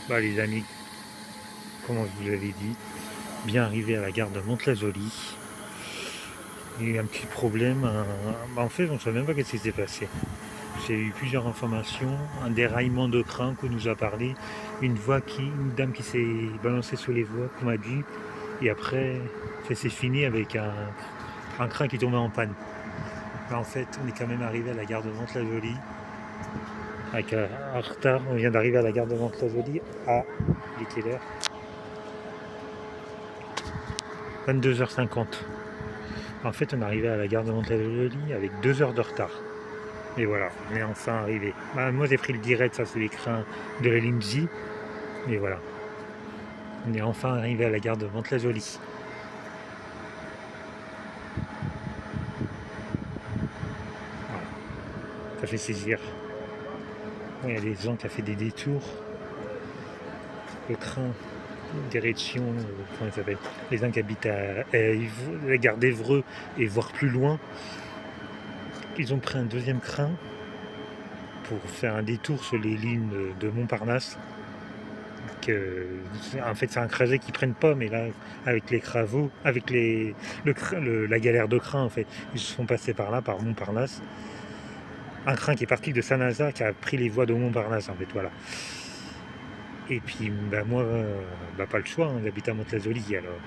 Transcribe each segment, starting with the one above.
Les amis, comme je vous l'avais dit, bien arrivé à la gare de Mantes-la-Jolie. Il y a eu un petit problème. En fait, on ne sait même pas ce qui s'est passé. J'ai eu plusieurs informations, un déraillement de train qu'on nous a parlé, une dame qui s'est balancée sur les voies, qu'on m'a dit, et après, ça s'est fini avec un train qui est tombé en panne. En fait, on est quand même arrivé à la gare de Mantes-la-Jolie avec un retard. On vient d'arriver à la gare de Mantes-la-Jolie à, il est quelle heure 22h50. En fait, on est arrivé à la gare de Mantes-la-Jolie avec 2 heures de retard. Et voilà, on est enfin arrivé. Moi, j'ai pris le direct, ça c'est les trains de la ligne J. Et voilà, on est enfin arrivé à la gare de Mantes-la-Jolie. Voilà, ça fait saisir. Bon, il y a des gens qui ont fait des détours. Le train direction, comment il s'appelle, les gens qui habitent à la gare d'Évreux et voire plus loin. Ils ont pris un deuxième train pour faire un détour sur les lignes de Montparnasse. En fait, c'est un trajet qu'ils prennent pas, mais là, avec les travaux, avec la galère de train, en fait, ils se sont passés par là, par Montparnasse. Un train qui est parti de Saint-Nazaire, qui a pris les voies de Montparnasse, en fait, voilà. Et puis, moi, pas le choix, j'habite à Mantes-la-Jolie, alors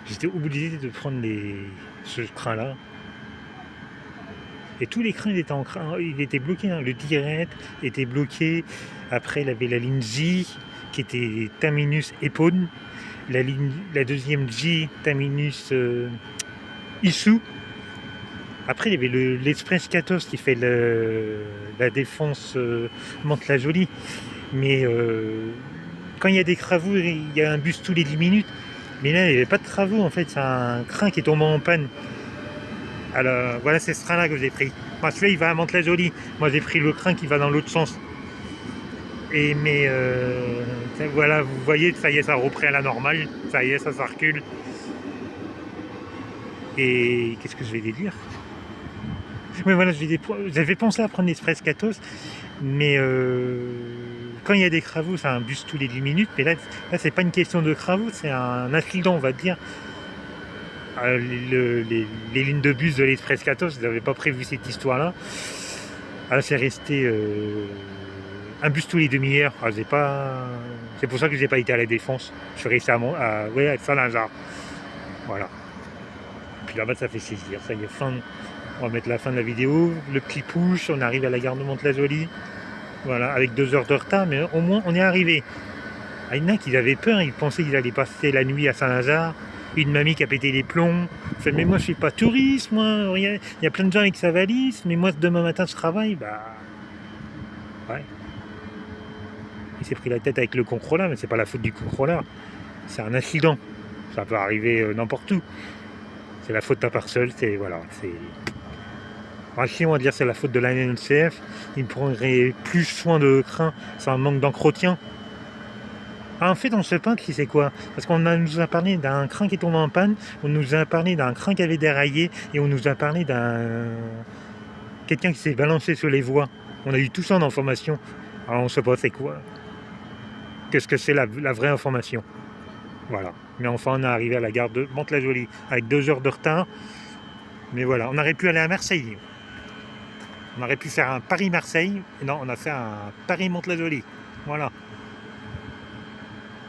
j'étais obligé de prendre ce train-là. Et tous les trains, ils étaient bloqués, le direct était bloqué. Après, il avait la ligne J, qui était terminus Épône. La deuxième J, terminus Issou. Après, il y avait l'Express 14 qui fait la défense Mantes-la-Jolie. Mais quand il y a des travaux, il y a un bus tous les 10 minutes. Mais là, il n'y avait pas de travaux, en fait. C'est un train qui est tombé en panne. Alors, voilà, c'est ce train-là que j'ai pris. Celui-là, il va à Mantes-la-Jolie. Moi, j'ai pris le train qui va dans l'autre sens. Mais voilà, vous voyez, ça y est, ça reprend à la normale. Ça y est, ça recule. Et qu'est-ce que je vais dire? Oui, voilà, j'avais pensé à prendre l'Express 14, mais quand il y a des travaux, c'est un bus tous les 10 minutes. Mais là c'est pas une question de travaux, c'est un accident, on va dire. Les lignes de bus de l'Express 14, ils n'avaient pas prévu cette histoire-là. Alors c'est resté un bus tous les demi-heures. C'est pour ça que j'ai pas été à la Défense. Je suis resté à Saint-Lazare. Voilà. Puis là-bas, ça fait saisir. Ça y est, on va mettre la fin de la vidéo. Le petit push, on arrive à la gare de Mantes-la-Jolie. Voilà, avec 2 heures de retard, mais au moins on est arrivé. Il y en a qui avaient peur, ils pensaient qu'ils allaient passer la nuit à Saint-Lazare. Une mamie qui a pété les plombs. Fait, mais moi je suis pas touriste, moi, il y a plein de gens avec sa valise, mais moi demain matin je travaille, ouais. Il s'est pris la tête avec le contrôleur, mais c'est pas la faute du contrôleur. C'est un accident. Ça peut arriver n'importe où. C'est la faute à part seule, si on va dire c'est la faute de la NCF, ils prendrait plus soin de train, c'est un manque d'entretien. En fait, on se peint si c'est quoi? Parce nous a parlé d'un train qui est tombé en panne, on nous a parlé d'un train qui avait déraillé, et on nous a parlé quelqu'un qui s'est balancé sur les voies. On a eu tout ça en information. Alors on sait pas c'est quoi. Qu'est-ce que c'est la vraie information? Voilà. Mais enfin, on est arrivé à la gare de Mantes-la-Jolie avec 2 heures de retard. Mais voilà, on aurait pu aller à Marseille. On aurait pu faire un Paris-Marseille. Non, on a fait un Paris-Mantes-la-Jolie. Voilà.